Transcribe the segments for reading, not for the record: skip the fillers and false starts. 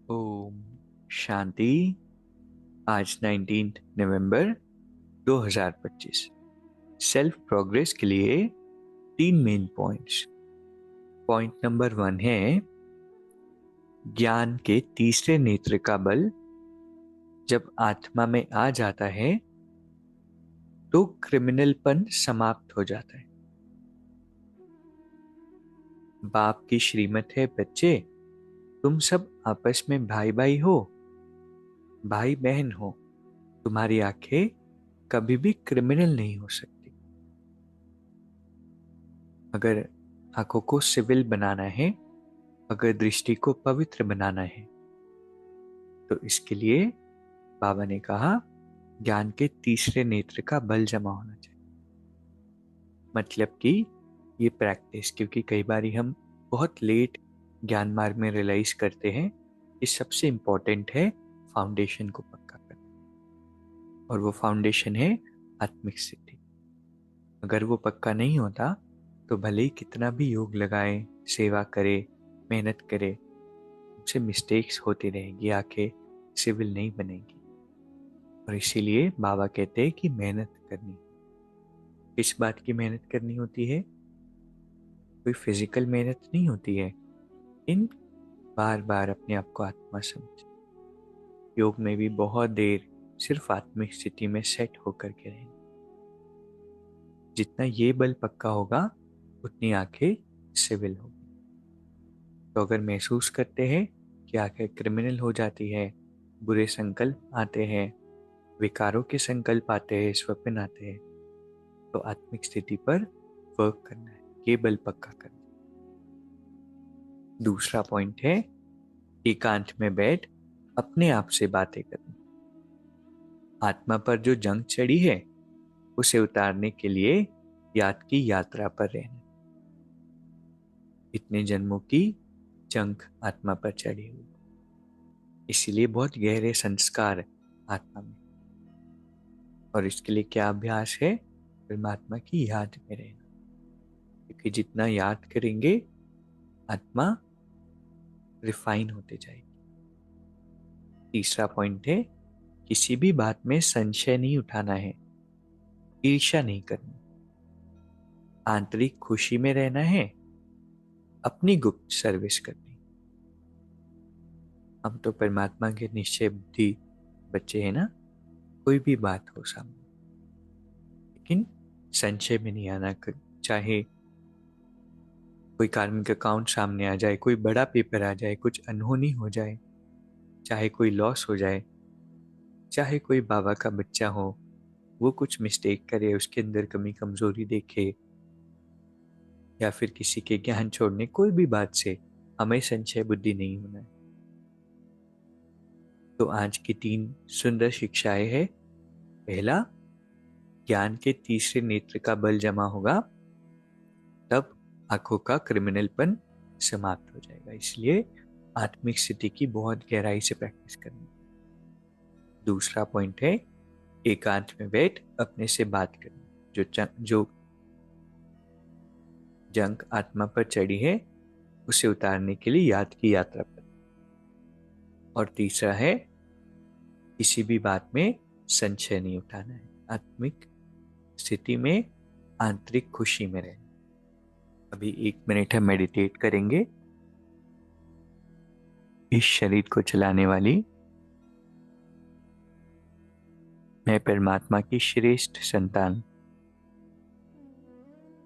ओम शांति। आज 19 नवंबर 2025। Self progress के लिए 3 मेन पॉइंट्स। पॉइंट नंबर 1 है ज्ञान के तीसरे नेत्र का बल जब आत्मा में आ जाता है तो क्रिमिनलपन समाप्त हो जाता है। बाप की श्रीमत है, बच्चे तुम सब आपस में भाई भाई हो, भाई बहन हो। तुम्हारी आंखें कभी भी क्रिमिनल नहीं हो सकती। अगर आंखों को सिविल बनाना है, अगर दृष्टि को पवित्र बनाना है, तो इसके लिए बाबा ने कहा ज्ञान के तीसरे नेत्र का बल जमा होना चाहिए। मतलब कि ये प्रैक्टिस, क्योंकि कई बार हम बहुत लेट ज्ञान मार्ग में रियलाइज करते हैं कि सबसे इम्पोर्टेंट है फाउंडेशन को पक्का करना, और वो फाउंडेशन है आत्मिक स्थिति। अगर वो पक्का नहीं होता तो भले ही कितना भी योग लगाए, सेवा करे, मेहनत करे, उससे मिस्टेक्स होती रहेगी, आंखें सिविल नहीं बनेगी। और इसीलिए बाबा कहते हैं कि मेहनत करनी। किस बात की मेहनत करनी होती है? कोई फिजिकल मेहनत नहीं होती है। इन बार बार अपने आप को आत्मा समझ। योग में भी बहुत देर सिर्फ आत्मिक स्थिति में सेट होकर के रहें। जितना ये बल पक्का होगा उतनी आंखें सिविल होगी। तो अगर महसूस करते हैं कि आंखें क्रिमिनल हो जाती है, बुरे संकल्प आते हैं, विकारों के संकल्प आते हैं, स्वप्न आते हैं, तो आत्मिक स्थिति पर वर्क करना है, ये बल पक्का करना है। दूसरा पॉइंट है एकांत में बैठ अपने आप से बातें करना। आत्मा पर जो जंग चढ़ी है उसे उतारने के लिए याद की यात्रा पर रहना। इतने जन्मों की जंग आत्मा पर चढ़ी हुई, इसीलिए बहुत गहरे संस्कार आत्मा में। और इसके लिए क्या अभ्यास है? परमात्मा की याद में रहना, क्योंकि जितना याद करेंगे आत्मा रिफाइन होते जाएगी। तीसरा पॉइंट है किसी भी बात में संशय नहीं उठाना है, ईर्ष्या नहीं करनी, आंतरिक खुशी में रहना है, अपनी गुप्त सर्विस करनी। हम तो परमात्मा के निश्चय बुद्धि बच्चे हैं ना। कोई भी बात हो सामने, लेकिन संशय में नहीं आना। चाहे कोई कार्मिक अकाउंट सामने आ जाए, कोई बड़ा पेपर आ जाए, कुछ अनहोनी हो जाए, चाहे कोई लॉस हो जाए, चाहे कोई बाबा का बच्चा हो, वो कुछ मिस्टेक करे, उसके अंदर कमी कमजोरी देखे, या फिर किसी के ज्ञान छोड़ने, कोई भी बात से हमें संशय बुद्धि नहीं होना है। तो आज की 3 सुंदर शिक्षाएं हैं। पहला, ज्ञान के तीसरे नेत्र का बल जमा होगा तब आंखों का क्रिमिनलपन समाप्त हो जाएगा। इसलिए आत्मिक स्थिति की बहुत गहराई से प्रैक्टिस करनी। दूसरा पॉइंट है एकांत में बैठ अपने से बात करनी। जो जंग आत्मा पर चढ़ी है उसे उतारने के लिए याद की यात्रा पर। और तीसरा है किसी भी बात में संशय नहीं उठाना है, आत्मिक स्थिति में आंतरिक खुशी में रहना। अभी 1 मिनट हम मेडिटेट करेंगे। इस शरीर को चलाने वाली मैं परमात्मा की श्रेष्ठ संतान,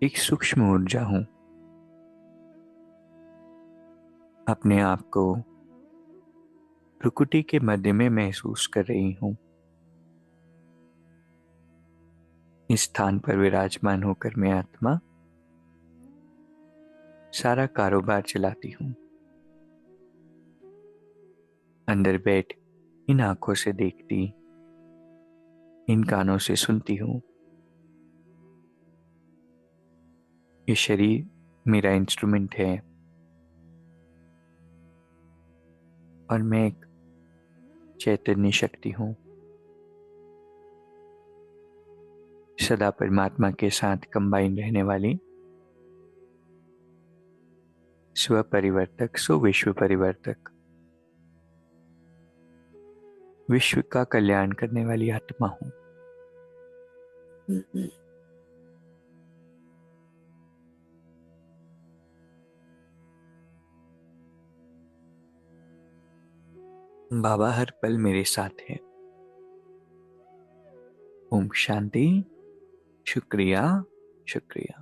एक सूक्ष्म ऊर्जा हूं। अपने आप को प्रकृति के मध्य में महसूस कर रही हूं। इस स्थान पर विराजमान होकर मैं आत्मा सारा कारोबार चलाती हूं। अंदर बैठ इन आंखों से देखती, इन कानों से सुनती हूं। ये शरीर मेरा इंस्ट्रूमेंट है और मैं एक चैतन्य शक्ति हूं, सदा परमात्मा के साथ कंबाइन रहने वाली, स्व परिवर्तक, सो विश्व परिवर्तक। विश्व का कल्याण करने वाली आत्मा हूँ। बाबा हर पल मेरे साथ है। ओम शांति। शुक्रिया, शुक्रिया।